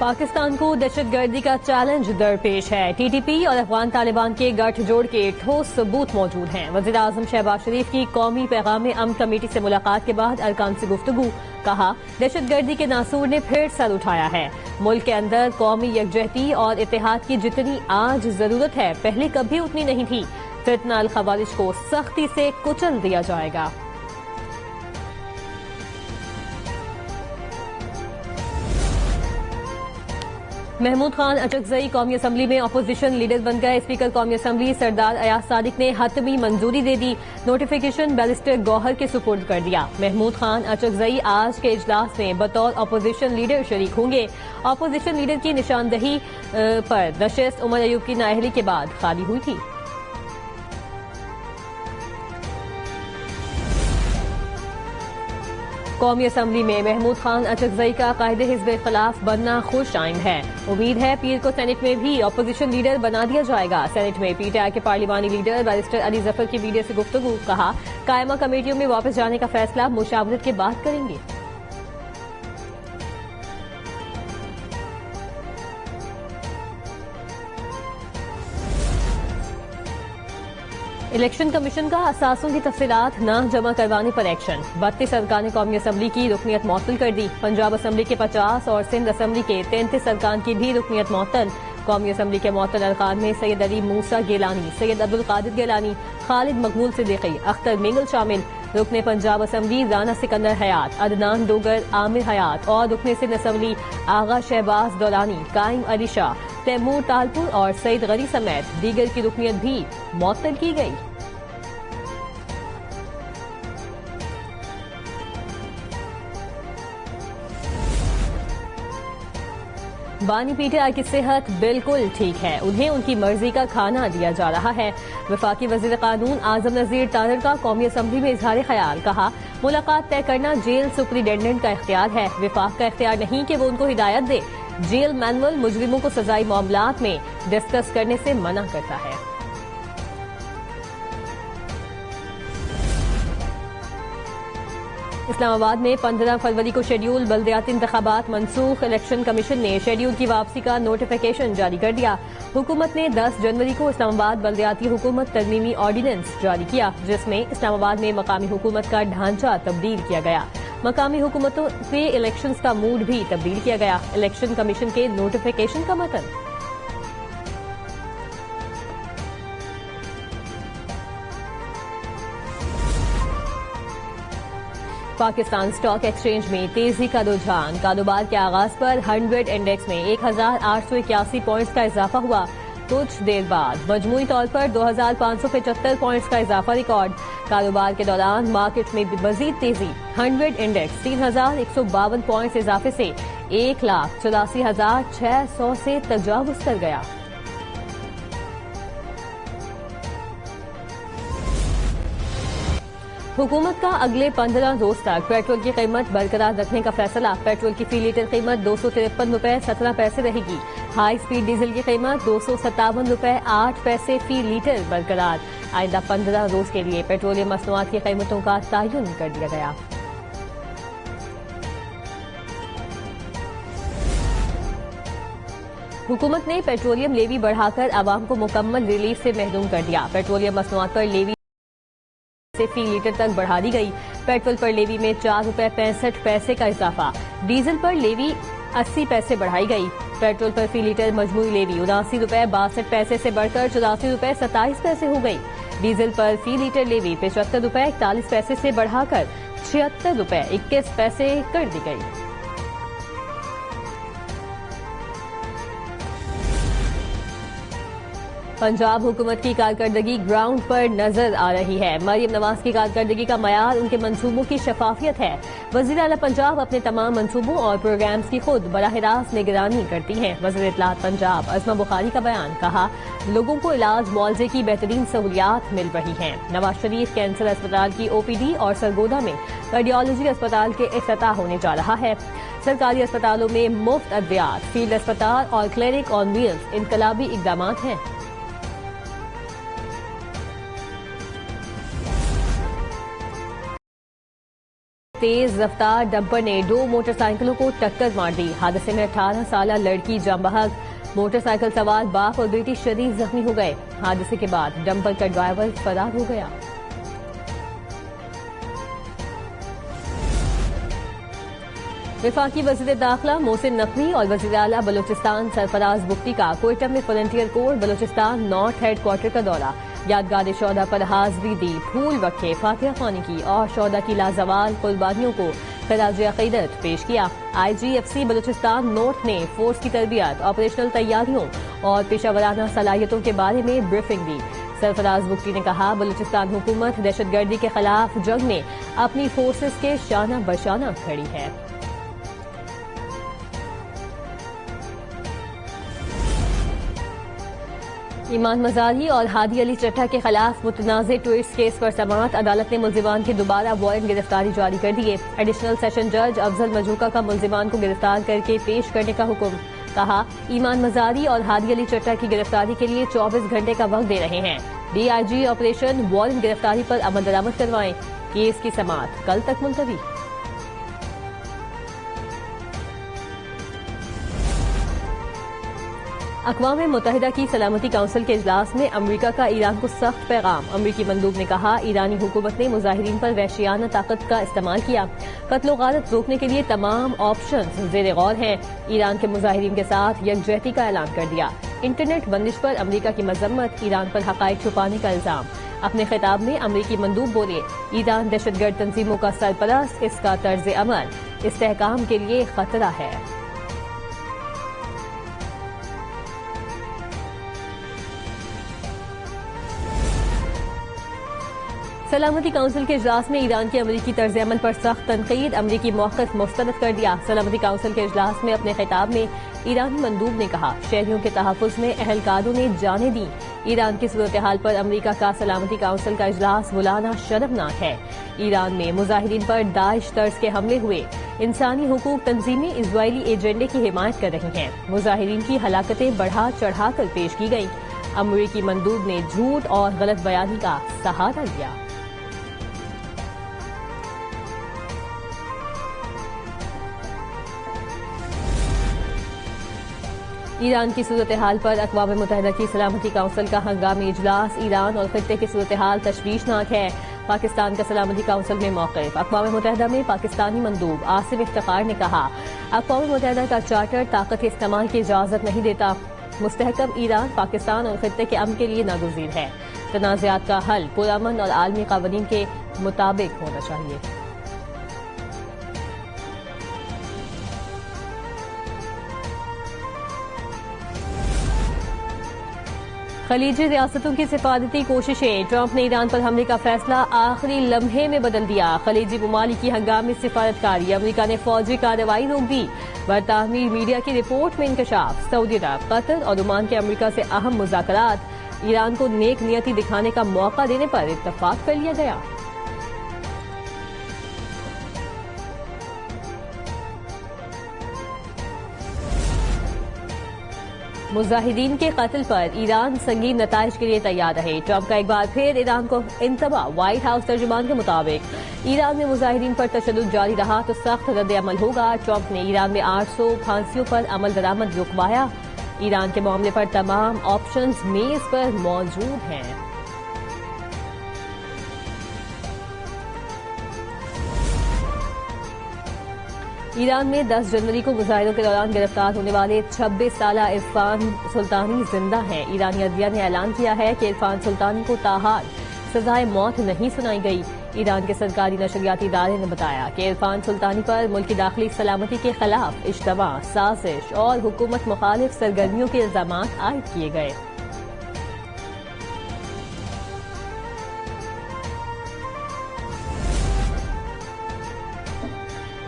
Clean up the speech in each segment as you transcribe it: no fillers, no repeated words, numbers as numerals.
पाकिस्तान को दहशतगर्दी का चैलेंज दरपेश है। टीटीपी और अफगान तालिबान के गठजोड़ के ठोस सबूत मौजूद हैं। वज़ीर आज़म शहबाज शरीफ की कौमी पैगाम अमन कमेटी से मुलाकात के बाद अरकान से गुफ्तगू, कहा दहशतगर्दी के नासूर ने फिर सर उठाया है। मुल्क के अंदर कौमी यकजहती और इत्तेहाद की जितनी आज जरूरत है पहले कभी उतनी नहीं थी। फितना अल खवारिज को सख्ती से कुचल दिया जाएगा। महमूद खान अचकजई कौमी असम्बली में अपोजिशन लीडर बन गए। स्पीकर कौमी असम्बली सरदार अयाज सादिक ने हतमी मंजूरी दे दी। नोटिफिकेशन बैरिस्टर गौहर के सुपुर्द कर दिया। महमूद खान अचकजई आज के इजलास में बतौर अपोजिशन लीडर शरीक होंगे। अपोजिशन लीडर की निशानदही पर नशिस्त उमर अयूब की नाअहली के बाद खाली हुई थी। कौमी असम्बली में महमूद खान अचकजई का कायदे हिज़्ब खिलाफ बनना खुश आइंद है। उम्मीद है पीर को सेनेट में भी अपोजिशन लीडर बना दिया जाएगा। सेनेट में पीटीआई के पार्लिमानी लीडर बैरिस्टर अली जफर की मीडिया से गुफ्तगू, कहा कायमा कमेटियों में वापस जाने का फैसला मुशावरत के बाद करेंगे। इलेक्शन कमीशन का असासों की तफसीलात न जमा करवाने पर एक्शन। 32 अरकान कौमी असम्बली की रुकनीत मअतल कर दी। पंजाब असम्बली के 50 और सिंध असम्बली के 33 अरकान की भी रुकनीत मअतल। कौमी असम्बली के मअतल अरकान में सैयद अली मूसा गिलानी, सैयद अब्दुल कादिर गिलानी, खालिद मकबूल सिद्दीकी, अख्तर मिंगल शामिल। रुकने पंजाब असम्बली राना सिकंदर हयात, अदनान डोगर, आमिर हयात और रुकने सिंध असम्बली आगा शहबाज दौलानी, कायम अली शाह, तैमूर तालपुर और सईद गनी समेत दीगर की रुकनीत भी मअतल की गई। बानी पीटीआई की सेहत बिल्कुल ठीक है, उन्हें उनकी मर्जी का खाना दिया जा रहा है। वफाकी वजीर कानून आजम नजीर तारड़ का कौमी असम्बली में इजहार ख्याल, कहा मुलाकात तय करना जेल सुपरिटेंडेंट का इख्तियार है, विफाक का इख्तियार नहीं कि वो उनको हिदायत दे। जेल मैनुअल मुजरिमों को सजाई मामलात में डिस्कस करने से मना करता है। इस्लामाबाद में 15 फरवरी को शेड्यूल बल्दियाती इंतखाबात मनसूख। इलेक्शन कमीशन ने शेड्यूल की वापसी का नोटिफिकेशन जारी कर दिया। हुकूमत ने 10 जनवरी को इस्लामाबाद बल्दियाती हुकूमत तरमीमी ऑर्डिनेंस जारी किया, जिसमें इस्लामाबाद में मकामी हुकूमत का ढांचा तब्दील किया गया। मकामी हुकूमतों के इलेक्शंस का मूड भी तब्दील किया गया। इलेक्शन कमीशन के नोटिफिकेशन का मतन। पाकिस्तान स्टॉक एक्सचेंज में तेजी का रुझान। कारोबार के आगाज पर 100 इंडेक्स में 1881 पॉइंट्स का इजाफा हुआ। कुछ देर बाद मजमूई तौर पर 2575 पॉइंट्स का इजाफा रिकॉर्ड। कारोबार के दौरान मार्केट में मजीद तेजी। 100 इंडेक्स 3152 पॉइंट्स इजाफे से 1,84,600 से तजावुज कर गया। हुकूमत का अगले 15 रोज तक पेट्रोल की कीमत बरकरार रखने का फैसला। पेट्रोल की फी लीटर कीमत 253 रुपए 17 पैसे रहेगी। हाई स्पीड डीजल की कीमत 257 रुपए 8 पैसे फी लीटर बरकरार। आइंदा 15 रोज के लिए पेट्रोलियम मसनूआत की कीमतों का तयन कर दिया गया। हुकूमत ने पेट्रोलियम लेवी बढ़ाकर आवाम को मुकम्मल रिलीफ से महरूम कर दिया। पेट्रोलियम मसनूआत पर लेवी से फी लीटर तक बढ़ा दी गई। पेट्रोल पर लेवी में 4 रुपए 65 पैसे का इजाफा। डीजल पर लेवी 80 पैसे बढ़ाई गई। पेट्रोल पर फी लीटर मजमूई लेवी 79 रुपए 62 पैसे से बढ़कर 84 रुपए 27 पैसे हो गई। डीजल पर फी लीटर लेवी 75 रुपए 41 पैसे से बढ़ाकर 76 रुपए 21 पैसे कर दी गई। पंजाब हुकूमत की कारकर्दगी ग्राउंड पर नजर आ रही है। मरियम नवाज की कारकर्दगी का मयार उनके मंसूबों की शफाफियत है। वज़ीर आला पंजाब अपने तमाम मंसूबों और प्रोग्राम्स की खुद बराह रास्त निगरानी करती हैं। वज़ीर इत्तलात पंजाब अज़मा बुखारी का बयान, कहा लोगों को इलाज मुआवजे की बेहतरीन सहूलियात मिल रही हैं। नवाज शरीफ कैंसर अस्पताल की OPD और सरगोदा में कार्डियोलॉजी अस्पताल के इफ्तिताह होने जा रहा है। सरकारी अस्पतालों में मुफ्त अद्वियात, फील्ड अस्पताल और क्लिनिक ऑन व्हील्स इनकलाबी इकदाम हैं। तेज रफ्तार डंपर ने 2 मोटरसाइकिलों को टक्कर मार दी। हादसे में 18 साल लड़की जाँ बहक, मोटरसाइकिल सवार बाप और बेटी शदीद जख्मी हो गए। हादसे के बाद डंपर का ड्राइवर फरार हो गया। वफाकी वज़ीर दाखिला मोहसिन नकवी और वज़ीर आला बलूचिस्तान सरफराज बुख्ती का कोयटा में frontier core Balochistan north headquarter का दौरा। यादगार शौदा पर हाजिरी दी, फूल रखे, फातिहा खानी की और शौदा की लाजवाल कुर्बानियों को खराज अकीदत पेश किया। IGFC बलूचिस्तान नॉर्थ ने फोर्स की तरबियत, ऑपरेशनल तैयारियों और पेशावराना सलाहियतों के बारे में ब्रीफिंग दी। सरफराज बुख्ती ने कहा, बलूचिस्तान हुकूमत दहशतगर्दी के खिलाफ जंग में अपनी फोर्सेस के शाना बशाना खड़ी है। ईमान मजारी और हादी अली चट्टा के खिलाफ मुतनाज़े ट्वीट्स केस पर समाअत। अदालत ने मुल्जिमान की दोबारा वारंट गिरफ्तारी जारी कर दिए। एडिशनल सेशन जज अफजल मजूका का मुल्जिमान को गिरफ्तार करके पेश करने का हुक्म। कहा, ईमान मजारी और हादी अली चट्टा की गिरफ्तारी के लिए 24 घंटे का वक्त दे रहे हैं। DIG ऑपरेशन वारंट गिरफ्तारी पर अमल दरामद करवाएं। केस की समाअत कल तक मुलतवी। अक़वाम मुत्तहिदा की सलामती काउंसिल के इजलास में अमरीका का ईरान को सख्त पैगाम। अमरीकी मंदूब ने कहा, ईरानी हुकूमत ने मुजाहिरीन पर वहशियाना ताकत का इस्तेमाल किया। कत्लो गारत रोकने के लिए तमाम ऑप्शन ज़ेरे गौर हैं। ईरान के मुजाहिरीन के साथ यकजहती का ऐलान कर दिया। इंटरनेट बंदिश पर अमरीका की मजम्मत, ईरान पर हक़ाइक़ छुपाने का इल्जाम। अपने खिताब में अमरीकी मंदूब बोले, ईरान दहशतगर्द तंजीमों का सरपरस्त, इसका तर्ज अमल इस्तेहकाम के लिए खतरा है। सलामती काउंसिल के इजलास में ईरान के अमरीकी तर्ज अमल पर सख्त तनकीद। अमरीकी मौक़िफ़ मुस्तरद कर दिया। सलामती काउंसिल के इजलास में अपने खिताब में ईरानी मंदूब ने कहा, शहरियों के तहफ़्फ़ुज़ में अहलकारों ने जाने दी। ईरान की सूरत हाल पर अमरीका का सलामती काउंसिल का इजलास बुलाना शर्मनाक है। ईरान में मुजाहिरीन पर दाइश तर्ज के हमले हुए। इंसानी हुकूक तंजीमें इजरायली एजेंडे की हिमायत कर रही हैं। मुजाहिरीन की हलाकतें बढ़ा चढ़ा कर पेश की गईं। अमरीकी मंदूब ने झूठ और गलत बयानी का सहारा लिया। ईरान की सूरत हाल पर अक़वाम मुत्तहिदा की सलामती काउंसिल का हंगामी इजलास। ईरान और खित्ते की सूरत हाल तशवीशनाक है। पाकिस्तान का सलामती काउंसिल में मौक़िफ़। अक़वाम मुत्तहिदा में पाकिस्तानी मंदूब आसिम इफ्तिखार ने कहा, अक़वाम मुत्तहिदा का चार्टर ताकत के इस्तेमाल की इजाज़त नहीं देता। मुस्तहकम ईरान पाकिस्तान और खित्ते के अमन के लिए नागुज़ीर है। तनाज़ात का हल पुरअमन और आलमी क़वानीन के मुताबिक होना चाहिए। खलीजी रियासतों की सिफारती कोशिशें। ट्रंप ने ईरान पर हमले का फैसला आखिरी लम्हे में बदल दिया। खलीजी ममालिक की हंगामी सिफारतकारी। अमरीका ने फौजी कार्रवाई रोक दी। बरतानवी मीडिया की रिपोर्ट में इंकशाफ। सऊदी अरब, कतर और ओमान के अमरीका से अहम मुज़ाकरात। ईरान को नेक नियति दिखाने का मौका देने पर इत्तफाक कर लिया गया। मुजाहिदीन के कत्ल पर ईरान संगीन नताइज के लिए तैयार रहे। ट्रंप का एक बार फिर ईरान को इंतबा। व्हाइट हाउस तर्जुमान के मुताबिक ईरान में मुजाहिदीन पर तशद्दुद जारी रहा तो सख्त रद्द अमल होगा। ट्रंप ने ईरान में 800 फांसियों पर अमल दरामद रुकवाया। ईरान के मामले पर तमाम ऑप्शंस मेज पर मौजूद हैं। ईरान में 10 जनवरी को मुजाहिरों के दौरान गिरफ्तार होने वाले 26 साला इरफान सुल्तानी जिंदा हैं। ईरानी अदलिया ने ऐलान किया है कि इरफान सुल्तानी को ताहाल सजाए मौत नहीं सुनाई गई। ईरान के सरकारी नशरियाती इदारे ने बताया कि इरफान सुल्तानी पर मुल्क की दाखिली सलामती के खिलाफ इज्तमा, साजिश और हुकूमत मुखालिफ सरगर्मियों के इल्जामात आयद किए गए।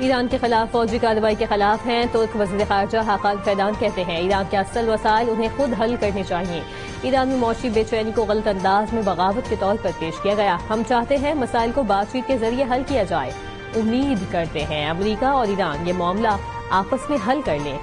ईरान के खिलाफ फौजी कार्रवाई के खिलाफ हैं। तुर्क वज़ीर ख़ारजा हाकान फैदान कहते हैं, ईरान के असल वसाइल उन्हें खुद हल करने चाहिए। ईरान में मौशी बेचैनी को गलत अंदाज में बगावत के तौर पर पेश किया गया। हम चाहते हैं मसाइल को बातचीत के जरिए हल किया जाए। उम्मीद करते हैं अमरीका और ईरान ये मामला आपस में हल कर लें।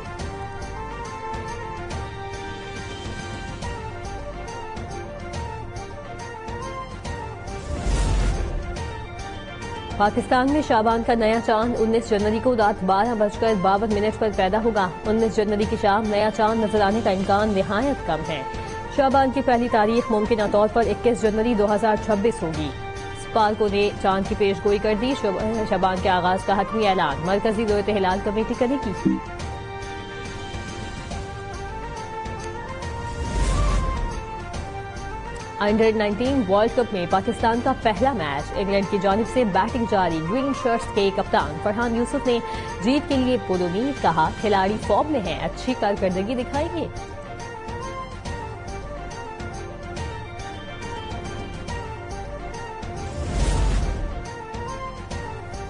पाकिस्तान में शाबान का नया चांद 19 जनवरी को रात 12:52 पर पैदा होगा। 19 जनवरी की शाम नया चांद नजर आने का इम्कान निहायत कम है। शाबान की पहली तारीख मुमकिन तौर पर 21 जनवरी 2026 होगी। स्पार्को ने चांद की पेशगोई कर दी। शाबान के आगाज का हतमी ऐलान मरकजी रोयत हिलाल कमेटी करेगी। अंडर 19 वर्ल्ड कप में पाकिस्तान का पहला मैच इंग्लैंड की जानिब से बैटिंग जारी। ग्रीन शर्ट्स के कप्तान फरहान यूसुफ ने जीत के लिए पुरुमीद कहा, खिलाड़ी फॉर्म में है, अच्छी कारकर्दगी दिखाएंगे।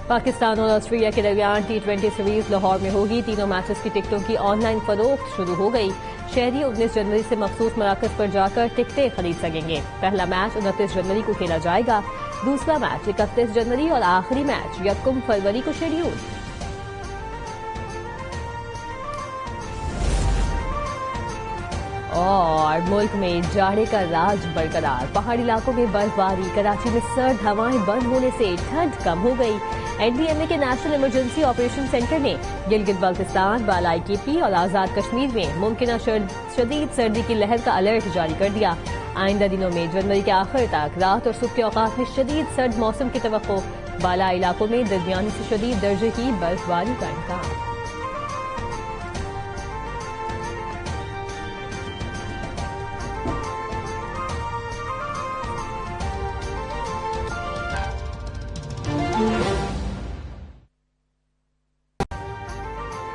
पाकिस्तान और ऑस्ट्रेलिया के दरमियान T20 सीरीज लाहौर में होगी। तीनों मैचेस की टिकटों की ऑनलाइन फरोख्त शुरू हो गई। शहरी 19 जनवरी से मखसूस मराकज पर जाकर टिकटें खरीद सकेंगे। पहला मैच 29 जनवरी को खेला जाएगा, दूसरा मैच 31 जनवरी और आखिरी मैच 1 फरवरी को शेड्यूल। और मुल्क में जाड़े का राज बरकरार। पहाड़ी इलाकों में बर्फबारी, कराची में सर्द हवाएं बंद होने से ठंड कम हो गई। NDMA के नेशनल इमरजेंसी ऑपरेशन सेंटर ने गिलगित बल्तिस्तान, बालाई केपी और आजाद कश्मीर में मुमकिन शदीद सर्दी की लहर का अलर्ट जारी कर दिया। आइंदा दिनों में जनवरी के आखिर तक रात और सुबह के औकात में शदीद सर्द मौसम की तवक्को। बालाई इलाकों में दरमियानी से शदीद दर्जे की बर्फबारी का इम्कान।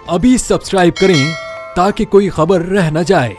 अभी सब्सक्राइब करें ताकि कोई खबर रह न जाए।